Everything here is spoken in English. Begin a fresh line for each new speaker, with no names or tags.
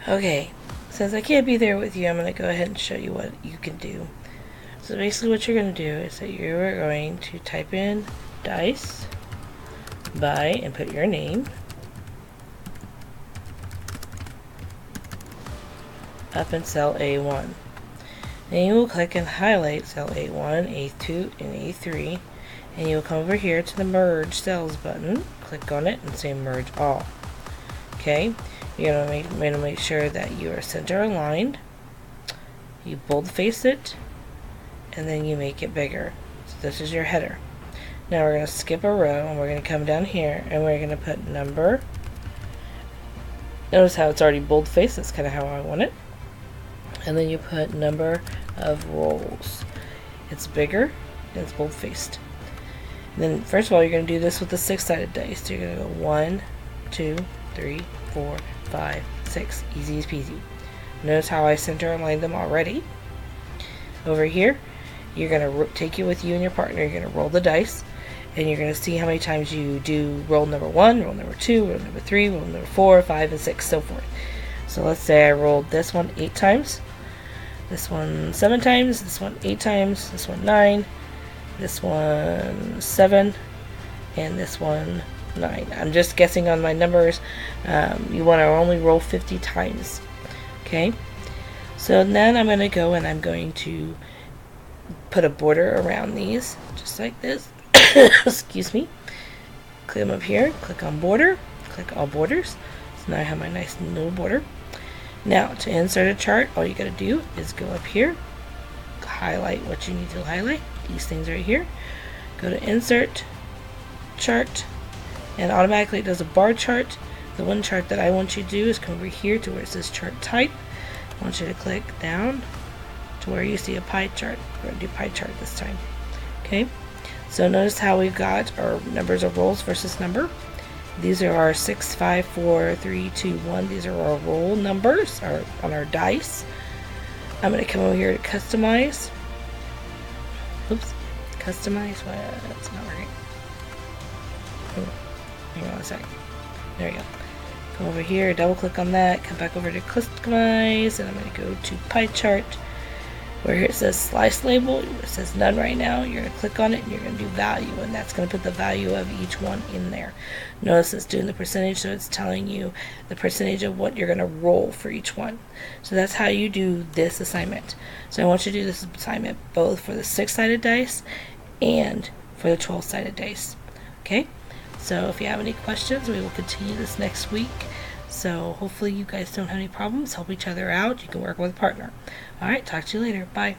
Okay, since I can't be there with you, I'm going to go ahead and show you what you can do. So basically what you're going to do is that you are going to type in dice by and put your name up in cell A1. Then you will click and highlight cell A1, A2, and A3, and you will come over here to the merge cells button, click on it, and say merge all. Okay, you're going to make sure that you are center aligned, you boldface it, and then you make it bigger. So this is your header. Now we're going to skip a row, and we're going to come down here, and we're going to put number. Notice how it's already boldfaced, that's kind of how I want it. And then you put number of rolls. It's bigger and it's bold-faced. Then first of all, you're going to do this with the 6-sided dice. So you're going to go 1, 2, 3, 4, 5, 6. Easy as peasy. Notice how I center aligned them already. Over here, you're going to take it with you and your partner. You're going to roll the dice, and you're going to see how many times you do roll number 1, roll number 2, roll number 3, roll number 4, 5, and 6, so forth. So let's say I rolled this one 8 times. This one 7 times, this one 8 times, this one 9, this one 7, and this one 9. I'm just guessing on my numbers. You want to only roll 50 times. Okay? So then I'm going to go and I'm going to put a border around these, just like this. Excuse me. Click up here, click on border, click all borders. So now I have my nice little border. Now, to insert a chart, all you gotta do is go up here, highlight what you need to highlight, these things right here, go to insert, chart, and automatically it does a bar chart. The one chart that I want you to do is come over here to where it says chart type. I want you to click down to where you see a pie chart. We're gonna do pie chart this time. Okay, so notice how we've got our numbers of rolls versus number. These are our 6, 5, 4, 3, 2, 1. These are our roll numbers on our dice. I'm going to come over here to customize. Oops. Customize. Well, that's not right. Hang on a second. There we go. Come over here, double click on that, come back over to customize, and I'm going to go to pie chart. Where here it says slice label, it says none right now, you're going to click on it and you're going to do value, and that's going to put the value of each one in there. Notice it's doing the percentage, so it's telling you the percentage of what you're going to roll for each one. So that's how you do this assignment. So I want you to do this assignment both for the 6-sided dice and for the 12-sided dice. Okay? So if you have any questions, we will continue this next week. So hopefully you guys don't have any problems. Help each other out. You can work with a partner. Alright, talk to you later. Bye.